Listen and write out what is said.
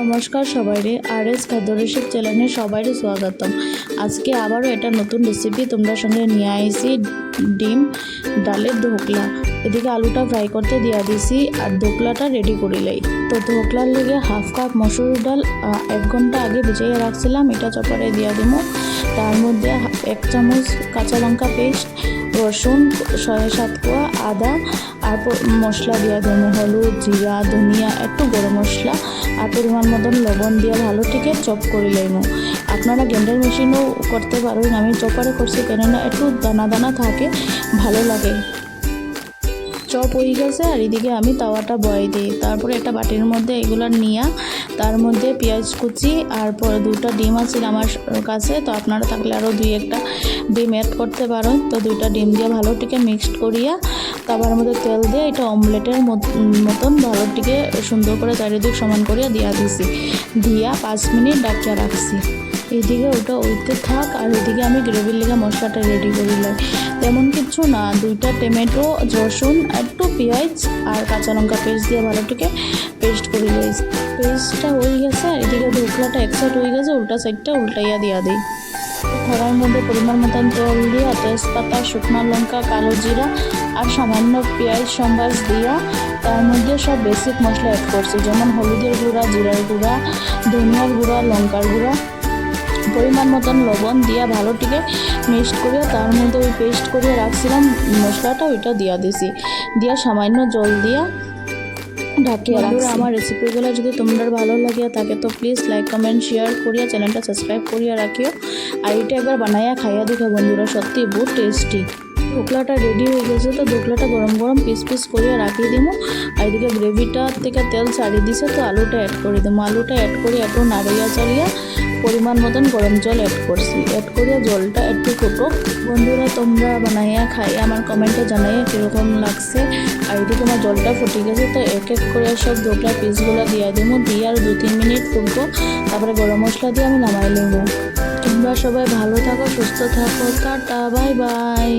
নমস্কার সবাইরে আরএস খাদ্যরসিক চ্যানেলে সবাইরে স্বাগতম। আজকে আবারও এটা নতুন রেসিপি তোমরা সঙ্গে নিয়ে আইছি ডিম ডালের ধোকলা। এদিকে আলুটা ফ্রাই করতে দিয়া দিছি আর ধোকলাটা রেডি করিলাই। তো ধোকলার লেগে হাফ কাপ মসুর ডাল 1 ঘন্টা আগে ভিজাইয়া রাখছিলাম, এটা চপারে দিয়া দিব। তার মধ্যে 1 চামচ কাঁচা লঙ্কা পেস্ট, রসুন 6-7 কোয়া, আদা আর মশলা দিয়া দেবো, হলুদ, জিরা, ধনিয়া, একটু গরম মশলা আর পরিমাণ মতন লবণ দিয়ে ভালো থেকে চপ করে লইব। আপনারা গ্রাইন্ডার মেশিনও করতে পারেন, আমি চপারে করছি কেননা একটু দানা দানা থাকে, ভালো লাগে। চপ হয়ে গেছে আর এদিকে আমি তাওয়াটা বয়ে দিই। তারপরে একটা বাটির মধ্যে এগুলো নিয়ে তার মধ্যে পেঁয়াজ কুচি আর পরে 2টা ডিম আছে আমার কাছে, তো আপনারা থাকলে আরও 2-1টা ডিম অ্যাড করতে পারেন। তো 2টা ডিম দিয়ে ভালো টিকে মিক্সড করিয়া তারপর মধ্যে তেল দিয়ে এটা অমলেটের মতন ভালো টিকে সুন্দর করে চারিদিক সমান করিয়া দিয়া দিছি, দিয়া 5 মিনিট ডাকিয়া রাখছি। এইদিকে ওটা ওইতে থাক আর এদিকে আমি গ্রেভির লেগে মশলাটা রেডি করিলাম। তেমন কিছু না, 2টা টমেটো, রসুন, একটু পেঁয়াজ আর কাঁচা লঙ্কা পেস্ট দিয়ে ভালোটিকে পেস্ট করে দিয়েছি। পেস্টটা হয়ে গেছে আর এদিকে ধোকলাটা এক সাইড হয়ে গেছে, উল্টা সাইডটা উল্টাইয়া দিয়া দিই। কড়াইয়ের মধ্যে পরিমাণ মতন তেল দিয়া তেজপাতা, শুকনো লঙ্কা, কালো জিরা আর সামান্য পেঁয়াজ সম্বাস দিয়া তার মধ্যে সব বেসিক মশলা অ্যাড করছি, যেমন হলুদের গুঁড়া, জিরার গুঁড়া, ধনিয়ার গুঁড়া, লঙ্কার গুঁড়া, পরিমাণ মতন লবণ দিয়া ভালোটিকে মিক্সড করিয়া তার মধ্যে ওই পেস্ট করিয়া রাখছিলাম মশলাটা, ওইটা দিয়া দিছি, দিয়া সামান্য জল দিয়া ঢাকিয়ে রাখছি। আমার রেসিপিগুলো যদি তোমরা ভালো লাগে থাকে তো প্লিজ লাইক, কমেন্ট, শেয়ার করিয়া চ্যানেলটা সাবস্ক্রাইব করিয়া রাখিও। আর এটা একবার বানাইয়া খাইয়া দেখো বন্ধুরা, সত্যি বহুত টেস্টি। ধোকলাটা রেডি হয়ে গেছে, তো ধোকলাটা গরম গরম পিস পিস করিয়া রাখিয়ে দিব। আর এদিকে গ্রেভিটা থেকে তেল ছাড়িয়ে দিছে, তো আলুটা অ্যাড করে দেবো। আলুটা অ্যাড করে একটু নাড়িয়া চাড়িয়া পরিমাণ মতন গরম জল অ্যাড করছি, অ্যাড করিয়া জলটা একটু ফুটুক। বন্ধুরা তোমরা বানাইয়া খাইয়া আমার কমেন্টে জানাইয়া কীরকম লাগছে। আর এদিকে আমার জলটা ফুটে গেছে, তো এক এক করে সব ধোকলা পিসগুলো দিয়ে দেবো, দিয়ে আর 2-3 মিনিট ফুটবো, তারপরে গরম মশলা দিয়ে আমি নামাই নেবো। তোমরা সবাই ভালো থাকো, সুস্থ থাকো, টাটা, বাই বাই।